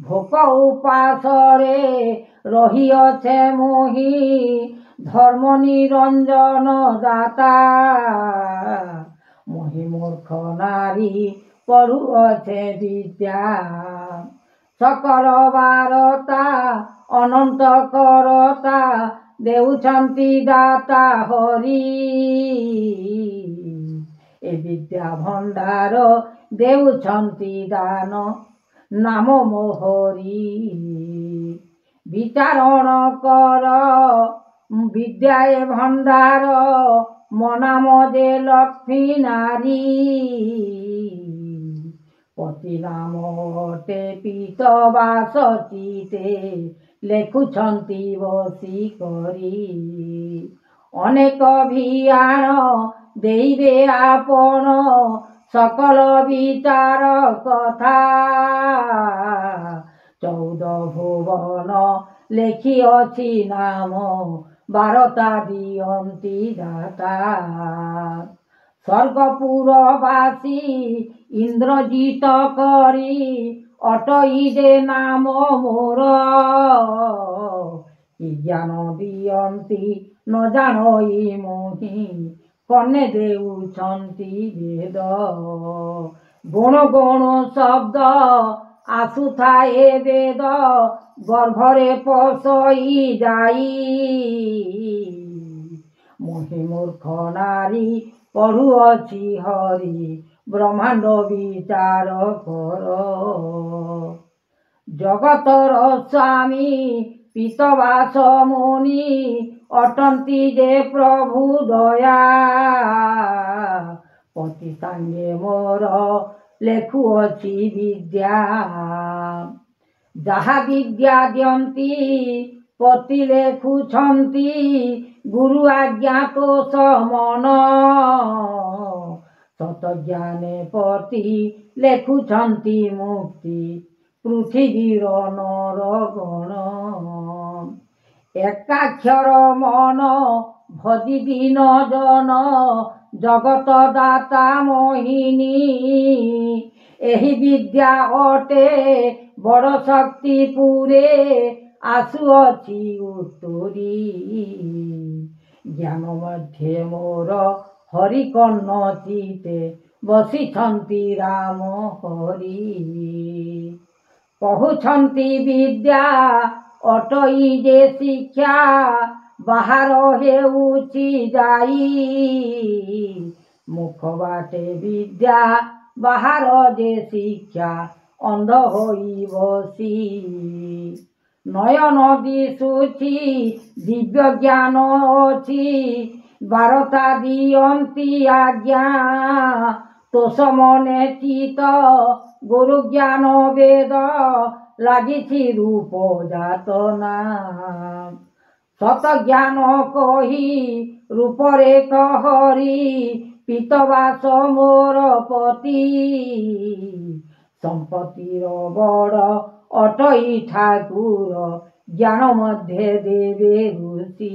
ভোক উপাসরে রহিଅছে মোহি ধর্ম নিরঞ্জন দাতা মোহি মূর্খ নারী পড়ুଅছে বিদ্যা সকল বারতা ଅନନ୍ତ କରତା ଦେଉଛନ୍ତି ଦାତା ହରି ଏ ବିଦ୍ୟା ଭଣ୍ଡାର ଦେଉଛନ୍ତି ଦାନ ନାମ ମୋହରି ବିଚାରଣ କର ବିଦ୍ୟା ଏ ଭଣ୍ଡାର ମୋ ନାମ ଯେ ଲକ୍ଷ୍ମୀ ନାରୀ ପତି ନାମ ଅଟେ ପିତ ବାସ ଚିତେ ଲେଖୁଛନ୍ତି ବସି କରି ଅନେକ ଭିଆଣ ଦେଇବେ ଆପଣ सकल विचार कथा 14 भुवन लेखिअछि नाम बारता दियंती दाता स्वर्गपुरवासी इंद्रजित करी अटई दे नाम मोर ज्ञान दियंती न जानई मोहि कने देउछंती वेद गुण गुण शब्द आसुथाए वेद गर्भरे पसई जाई मोहि मूर्ख नारी पढ़ुअछि हरि ब्रह्मांड विचार कर जगतर स्वामी पीतवास मुनि अटंती जे प्रभु दया पति सांगे मोर लेखुअछि विद्या जहा विद्या दियंती पति लेखुछंती गुरु आज्ञा तो समन सत ज्ञाने पति लेखुछंती मुक्ति पृथ्वीर नरगण एकाक्षर मन भजी दीन जन जगत दाता मोहिनी एही विद्या अटे बड़ शक्ति पुरे आसुअछि उत्तरी ज्ञान मध्ये मोर हरि कर्ण चिते बसिछंती राम हरि कहउछंती विद्या अटई जे शिक्षा बाहर हेउछि जाई मुख बाटे विद्या बाहर जे शिक्षा अंध होई बसी नयन दिशुछि दिव्य ज्ञान अछि बारता दियंती आज्ञा तोष मने चित गुरु ज्ञान वेद लागिछि रूप जातना सत ज्ञान कही रूपरे कहरी पीतवास मोर पति संपत्तिर बड़ अटई ठाकुर ज्ञान मध्य देवे ऋषि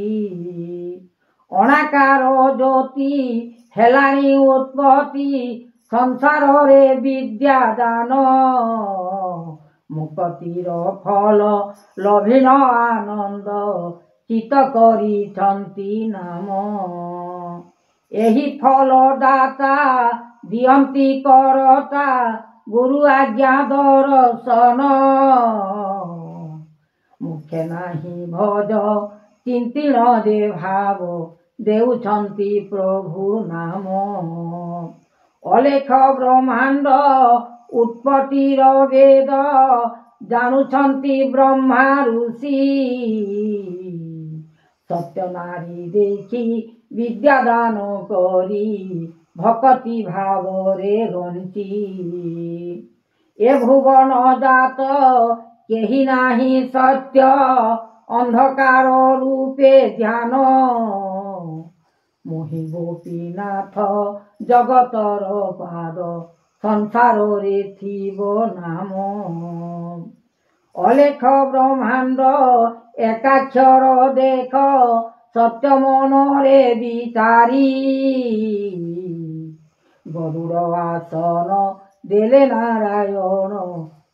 अणाकार ज्योति हेलाणी उत्पत्ति संसार रे विद्या दान मुक्तिर फल लभिन आनंद चित करिछंती नाम एही फल दाता दियंती करता गुरु आज्ञा दर्शन मुखे नाही भज चिंतिण दे भाव देउछंती प्रभु नाम अलेख ब्रह्मांड उत्पत्तिर वेद जानुछंती ब्रह्मा ऋषि सत्य नारी देखी विद्यादान करी भक्ति भाव रे रंची ए भुवन जात केही नाही सत्य अंधकार रूपे ध्यान मोहि गोपीनाथ जगतर पाद संसार रे थिबो नाम अलेख ब्रह्मांड एकाक्षर देख सत्य मनरे विचारी गरुड़ आसन देले नारायण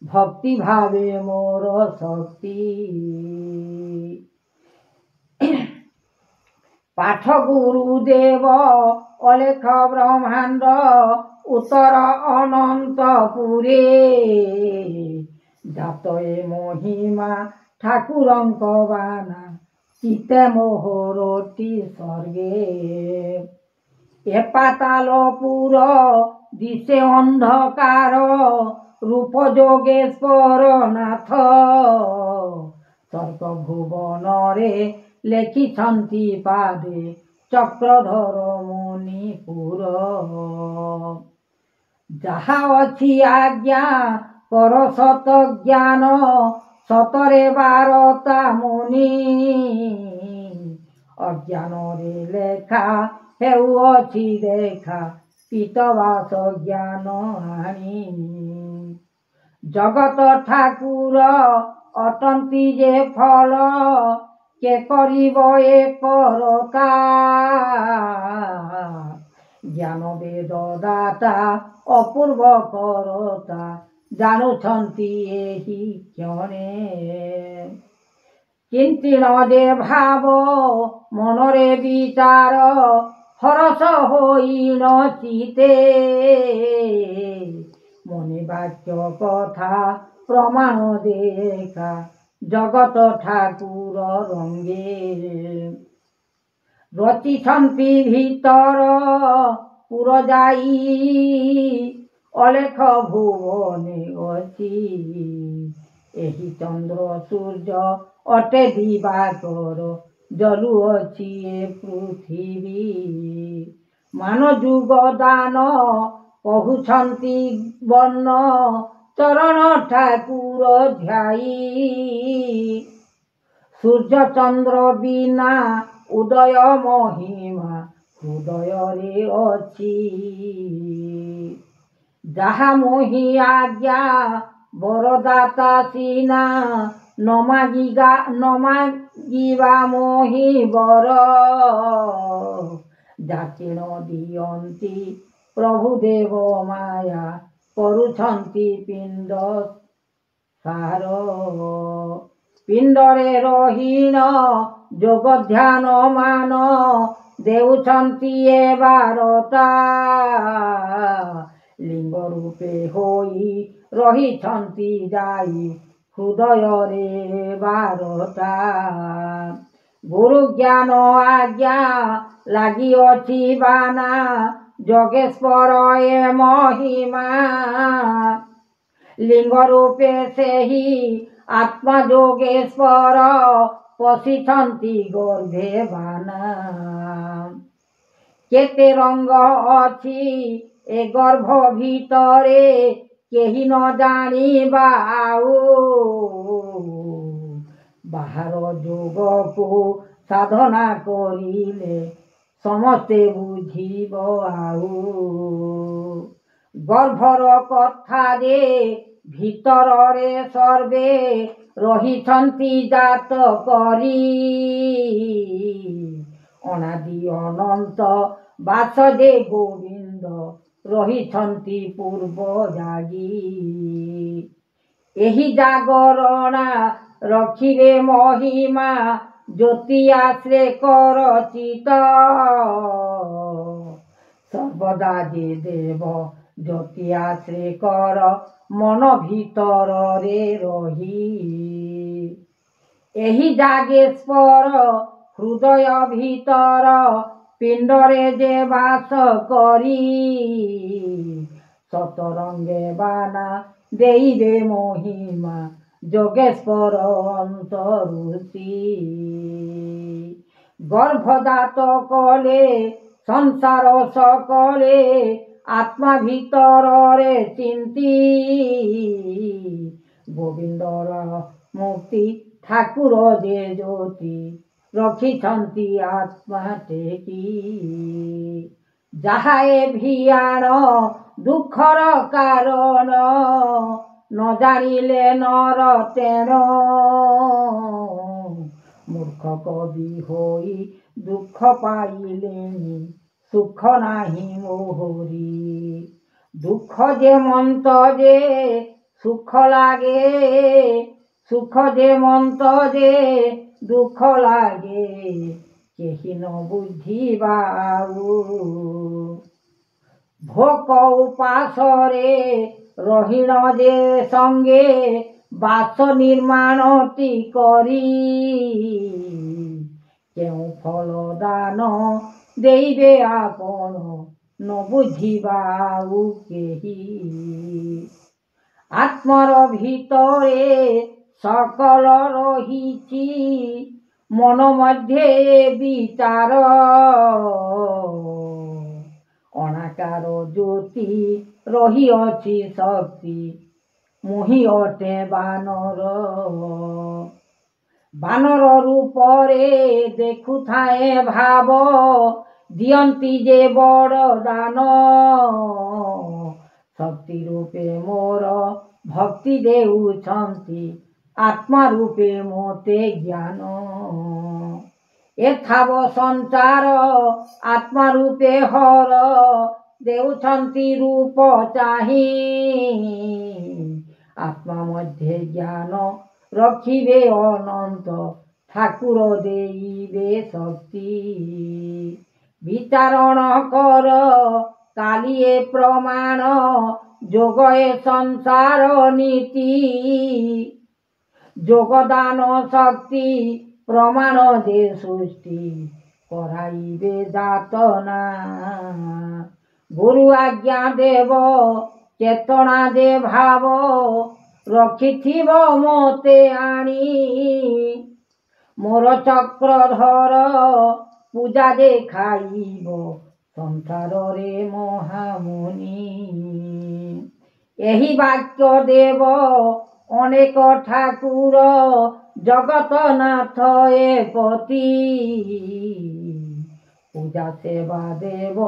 ভক্তি ভাবে মোর শক্তি। পাঠ গুরুদেব অলেখ ব্রহ্মাণ্ড উত্তর ଅନନ୍ତପୁରେ ଜାତ ଏ ମହିମା ଠାକୁରଙ୍କ ବାନା ଚିତେ ମୋହରଟି ସ୍ୱର୍ଗେ। ଏ ପାତାଳପୁର ଦିଶେ ଅନ୍ଧକାର ରୂପ ଯୋଗେଶ୍ୱର ନାଥ ସ୍ୱର୍ଗ ଭୁବନରେ ଲେଖିଛନ୍ତି ପାଦେ ଚକ୍ରଧର ମଣିପୁର। ଯାହା ଅଛି ଆଜ୍ଞା କର ସତ ଜ୍ଞାନ ସତରେ ବାରତା ମୁନି ଅଜ୍ଞାନରେ ଲେଖା ହେଉଅଛି ଦେଖା ପିତବାସ ଜ୍ଞାନ ଆଣି। ଜଗତ ଠାକୁର ଅଟନ୍ତି ଯେ ଫଳ କେ କରିବ ଏ କରତା ଜ୍ଞାନ ବେଦ ଦାତା ଅପୂର୍ବ କରତା ଜାଣୁଛନ୍ତି ଏହି କ୍ଷଣେ। ଚିନ୍ତିଣ ଯେ ଭାବ ମନରେ ବିଚାର ହରସ ହୋଇନ ଚିତେ ମନେ ବାକ୍ୟ କଥା ପ୍ରମାଣ ଦେଖା ଜଗତ ଠାକୁର ରଙ୍ଗେ। ରଚିଛନ୍ତି ଭିତର ପୁର ଯାଇ ଅଲେଖ ଭୁବନେ ଅଛି ଏହି ଚନ୍ଦ୍ର ସୂର୍ଯ୍ୟ ଅଟେ ଦିବାକର ଜଲୁଅଛି ଏ ପୃଥିବୀ। ମାନ ଯୁଗ ଦାନ କହୁଛନ୍ତି ବର୍ଣ୍ଣ ଚରଣ ଠାକୁର ଧ୍ୟାଇ। ସୂର୍ଯ୍ୟ ଚନ୍ଦ୍ର ବିନା ଉଦୟ ମହିମା ହୃଦୟରେ ଅଛି। ଯାହା ମୋହି ଆଜ୍ଞା ବରଦାତା ସିନା ନ ମାଗିବା ମୋହି ବର ଯାଚିଣ ଦିଅନ୍ତି ପ୍ରଭୁ ଦେବ ମାୟା କରୁଛନ୍ତି ପିଣ୍ଡ ସାର। ପିଣ୍ଡରେ ରହିଣ ଯୋଗ ଧ୍ୟାନ ମାନ ଦେଉଛନ୍ତି ଏ ବାରତା ଲିଙ୍ଗ ରୂପେ ହୋଇ ରହିଛନ୍ତି ଯାଇ ହୃଦୟରେ ବାରତା। ଗୁରୁ ଜ୍ଞାନ ଆଜ୍ଞା ଲାଗିଅଛି ବାନା ଯୋଗେଶ୍ୱର ଏ ମହିମା ଲିଙ୍ଗ ରୂପେ ସେହି ଆତ୍ମା ଯୋଗେଶ୍ୱର ପଶିଛନ୍ତି ଗର୍ଭେ ବାନା। କେତେ ରଙ୍ଗ ଅଛି ଏ ଗର୍ଭ ଭିତରେ କେହି ନ ଜାଣିବା ଆଉ ବାହାର ଯୋଗକୁ ସାଧନା କରିଲେ ସମସ୍ତେ ବୁଝିବ ଆଉ। ଗର୍ଭର କଥା ଯେ ଭିତରରେ ସର୍ବେ ରହିଛନ୍ତି ଜାତ କରି ଅନାଦି ଅନନ୍ତ ବାସ ଯେ ଗୋବିନ୍ଦ ରହିଛନ୍ତି ପୂର୍ବ ଜାଗି। ଏହି ଜାଗରଣା ରଖିବେ ମହିମା ଜ୍ୟୋତି ଆଶ୍ରେ କର ଚିତ ସର୍ବଦା ଯେ ଦେବ ଜ୍ୟୋତି ଆଶ୍ରେ କର ମନ ଭିତରରେ ରହି। ଏହି ଜାଗେଶ୍ୱର ହୃଦୟ ଭିତର ପିଣ୍ଡରେ ଯେ ବାସ କରି ସତରଙ୍ଗେ ବାନା ଦେଇବେ ମହିମା ଯୋଗେଶ୍ୱର ଅନ୍ତରୁଷି। ଗର୍ଭଦାତ କଲେ ସଂସାର ସକଳେ ଆତ୍ମା ଭିତରରେ ଚିନ୍ତି ଗୋବିନ୍ଦର ମୁକ୍ତି ଠାକୁର ଯେ ଜ୍ୟୋତି ରଖିଛନ୍ତି ଆତ୍ମା ଟେକି। ଯାହା ଏ ଭିଆଣ ଦୁଃଖର କାରଣ ନ ଜାଣିଲେ ନର ତେଣ ମୂର୍ଖ କବି ହୋଇ ଦୁଃଖ ପାଇଲେଣି ସୁଖ ନାହିଁ ମୋହରି। ଦୁଃଖ ଯେ ମନ୍ତ ଯେ ସୁଖ ଲାଗେ, ସୁଖ ଯେ ମନ୍ତ ଯେ ଦୁଃଖ ଲାଗେ, କେହି ନ ବୁଝିବାରୁ। ଭୋକ ଉପାସରେ ରହିଣ ଯେ ସଙ୍ଗେ, ବାସ ନିର୍ମାଣଟି କରି, କେଉଁ ଫଳ ଦାନ ଦେଇବେ ଆପଣ ନ ବୁଝିବାରୁ କେହି। ଆତ୍ମାର ଭିତରେ ସକଳ ରହିଛି, ମନ ମଧ୍ୟରେ ବିଚାର, ଅଣାକାର ଜ୍ୟୋତି ରହିଅଛି ଶକ୍ତି, ମୁହିଁ ଅଟେ ବାନର। ବାନର ରୂପରେ ଦେଖୁଥାଏ ଭାବ, ଦିଅନ୍ତି ଯେ ବଡ଼ ଦାନ, ଶକ୍ତି ରୂପେ ମୋର ଭକ୍ତି ଦେଉଛନ୍ତି, ଆତ୍ମା ରୂପେ ମୋତେ ଜ୍ଞାନ। ଏଥାବ ସଂସାର ଆତ୍ମା ରୂପେ ହର, ଦେଉଛନ୍ତି ରୂପ ଚାହିଁ, ଆତ୍ମା ମଧ୍ୟରେ ଜ୍ଞାନ ରଖିବେ ଅନନ୍ତ, ଠାକୁର ଦେଇବେ ଶକ୍ତି। ବିଚାରଣ କର କାଲି ଏ ପ୍ରମାଣ, ଯୋଗ ଏ ସଂସାର ନୀତି, ଯୋଗଦାନ ଶକ୍ତି ପ୍ରମାଣ ଯେ ସୃଷ୍ଟି, କରାଇବେ ଯାତନା। ଗୁରୁ ଆଜ୍ଞା ଦେବ ଚେତନା ଯେ ଭାବ, ରଖିଥିବ ମୋତେ ଆଣି, ମୋର ଚକ୍ରଧର ପୂଜା ଦେଖାଇବ ସଂସାରରେ ମହାମୁନି। ଏହି ବାକ୍ୟ ଦେବ ଅନେକ ଠାକୁର, ଜଗତନାଥ ଏ ପତି, ପୂଜା ସେବା ଦେବ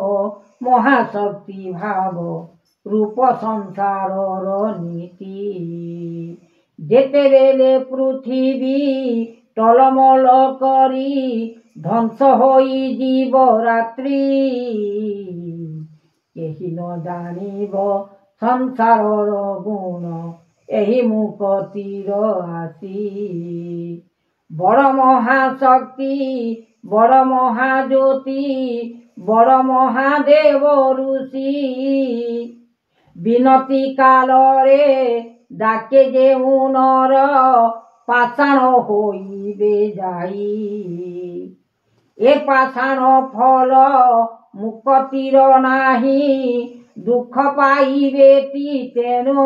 ମହାଶକ୍ତି ଭାବ, ରୂପ ସଂସାରର ନୀତି। ଯେତେବେଳେ ପୃଥିବୀ ଟଳମଳ କରି ଧ୍ୱଂସ ହୋଇଯିବ ରାତ୍ରି, କେହି ନ ଜାଣିବ ସଂସାରର ଗୁଣ, ଏହି ମୁକତିର ଆସି। ବଡ଼ ମହାଶକ୍ତି, ବଡ଼ ମହାଜ୍ୟୋତି, ବଡ଼ ମହାଦେବ ଋଷି, ବିନତି କାଳରେ ଡାକେ ଯେଉଁ ନର, ପାଷାଣ ହୋଇବେ ଯାଇ। ଏ ପାଷାଣ ଫଳ ମୁକତିର ନାହିଁ, ଦୁଃଖ ପାଇବେଟି ତେଣୁ,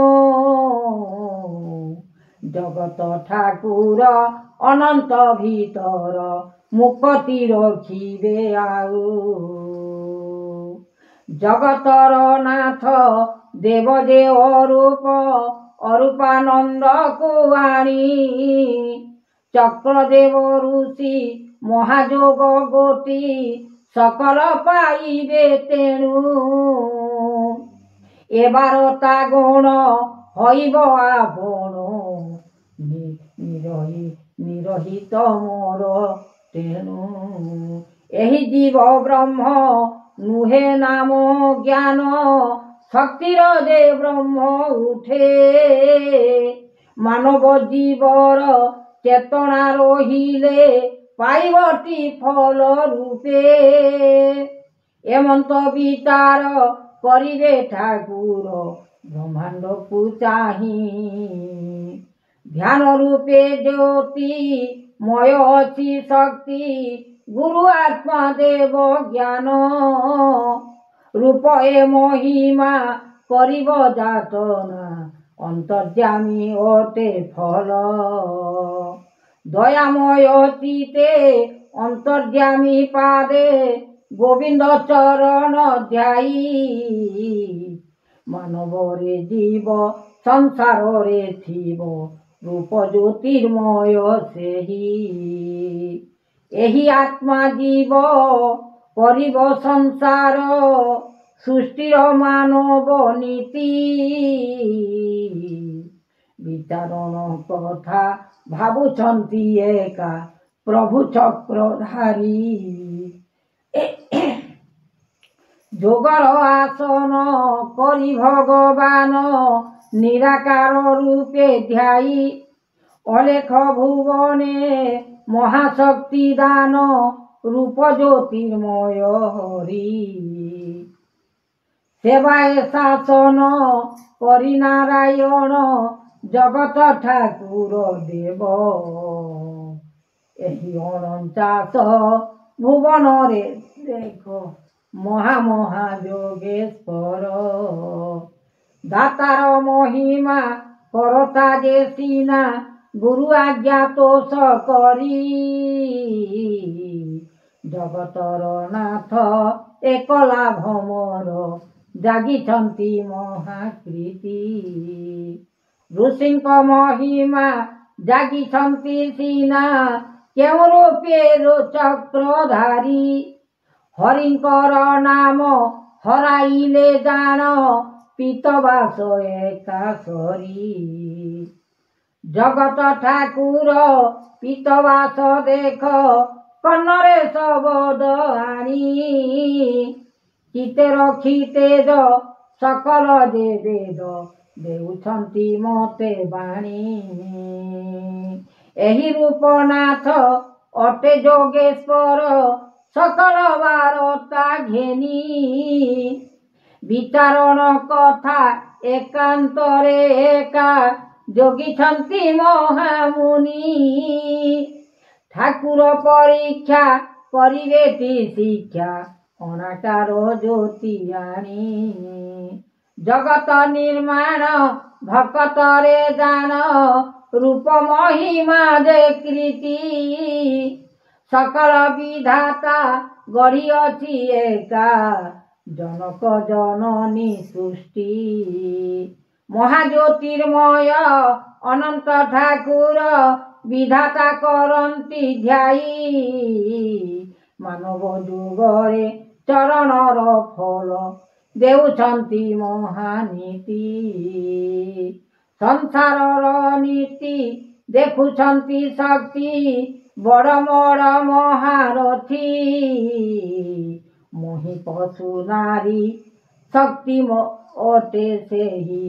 ଜଗତ ଠାକୁର ଅନନ୍ତ ଭିତର, ମୁକତି ରଖିବେ ଆଉ। ଜଗତର ନାଥ ଦେବ ଯେ ଅରୂପ, ଅରୂପାନନ୍ଦକୁ ଆଣି, ଚକ୍ରଦେବ ଋଷି ମହାଯୋଗ ଗୋଟି, ସକଳ ପାଇବେ ତେଣୁ। ଏ ବାରତା ଗୁଣ ହଇବ ଆପଣ, ନିରହିତ ମୋର ତେଣୁ। ଏହି ଜୀବ ବ୍ରହ୍ମ ନୁହେଁ ନାମ ଜ୍ଞାନ, ଶକ୍ତିର ଯେ ବ୍ରହ୍ମ ଉଠେ, ମାନବ ଜୀବର ଚେତନା ରହିଲେ, ପାଇବଟି ଫଳ ରୂପେ। ଏମନ୍ତ ବିଚାର କରିବେ ଠାକୁର ବ୍ରହ୍ମାଣ୍ଡକୁ ଚାହିଁ, ଧ୍ୟାନ ରୂପେ ଜ୍ୟୋତିମୟ ଅଛି ଶକ୍ତି, ଗୁରୁ ଆତ୍ମା ଦେବ ଜ୍ଞାନ, ରୂପ ଏ ମହିମା କରିବ ଯାତନା, ଅନ୍ତର୍ଯ୍ୟାମୀ ଅଟେ ଫଳ। ଦୟାମୟ ଚିତେ ଅନ୍ତର୍ଯ୍ୟାମୀ ପାଦେ, ଗୋବିନ୍ଦ ଚରଣ ଧ୍ୟାଇ, ମାନବରେ ଜୀବ ସଂସାରରେ ଥିବ, ରୂପ ଜ୍ୟୋତିର୍ମୟ ସେହି। ଏହି ଆତ୍ମା ଜୀବ କରିବ ସଂସାର, ସୃଷ୍ଟିର ମାନବ ନୀତି। ବିଚାରଣ କଥା ଭାବୁଛନ୍ତି ଏକା, ପ୍ରଭୁ ଚକ୍ରଧାରୀ। ଯୋଗର ଆସନ କରି ଭଗବାନ, নিরাকার রূপে ধ্যায়ী অলেখ ভুবনে মহাশক্তি দান রূপ জ্যোতির্ময় হরি সেবায় শাসন করি নারায়ণ জগত ঠাকুর দেব ଏହି 49 ভুবନରେ ଦେଖ ମହା ଯୋଗେଶ୍ୱର ଦାତାର ମହିମା କରତା ଯେ ସିନା ଗୁରୁ ଆଜ୍ଞା ତୋଷ କରି ଜଗତର ନାଥ ଏକଲା ଭମର ଜାଗିଛନ୍ତି ମହାକୃତି ଋଷିଙ୍କ ମହିମା ଜାଗିଛନ୍ତି ସିନା କେଉଁ ରୂପେର ଚକ୍ରଧାରୀ ହରିଙ୍କର ନାମ ହରାଇଲେ ଜାଣ ପିତବାସ ଏକାଶରୀ ଜଗତ ଠାକୁର ପିତବାସ ଦେଖ କର୍ଣ୍ଣରେ ଶବଦ ଆଣି ଚିତେ ରଖି ତେଜ ସକଳ ଯେ ବେଦ ଦେଉଛନ୍ତି ମତେ ବାଣୀ ଏହି ରୂପନାଥ ଅଟେ ଯୋଗେଶ୍ୱର ସକଳ ବାରତା ଘେନି ବିଚାରଣ କଥା ଏକାନ୍ତରେ ଏକା ଯୋଗିଛନ୍ତି ମହାମୁନି ଠାକୁର ପରୀକ୍ଷା କରିବେ ତି ଶିକ୍ଷା ଅଣାକାର ଜ୍ୟୋତି ଆଣି ଜଗତ ନିର୍ମାଣ ଭକତରେ ଜାଣ ରୂପ ମହିମା ଯେ କୀର୍ତ୍ତି ସକଳ ବିଧାତା ଗଢ଼ିଅଛି ଏକା ଜନକ ଜନନୀ ସୃଷ୍ଟି ମହାଜ୍ୟୋତିର୍ମୟ ଅନନ୍ତ ଠାକୁର ବିଧାତା କରନ୍ତି ଧ୍ୟାୟୀ ମାନବ ଯୁଗରେ ଚରଣର ଫଳ ଦେଉଛନ୍ତି ମହାନୀତି ସଂସାରର ନୀତି ଦେଖୁଛନ୍ତି ଶକ୍ତି ବଡ଼ ବଡ଼ ମହାରଥୀ ମୋହି ପଶୁ ନାରୀ ଶକ୍ତି ଅଟେ ସେହି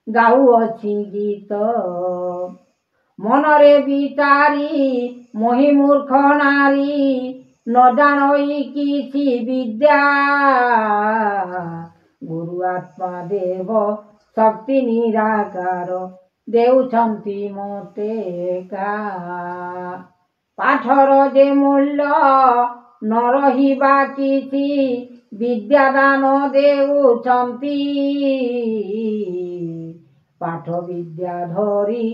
ଗାଉଅଛି ଗୀତ ମନରେ ବିଚାରି ମୋହି ମୂର୍ଖ ନାରୀ ନ ଜାଣଇ କିଛି ବିଦ୍ୟା ଗୁରୁ ଆତ୍ମା ଦେବ ଶକ୍ତି ନିରାକାର ଦେଉଛନ୍ତି ମତେ ଏକା ପାଠର ଯେ ମୂଲ୍ୟ ନ ରହିବା କିଛି ବିଦ୍ୟାଦାନ ଦେଉଛନ୍ତି ପାଠ ବିଦ୍ୟା ଧରି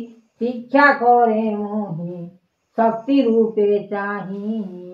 ଶିକ୍ଷା କରେ ମୋହି ଶକ୍ତି ରୂପେ ଚାହିଁ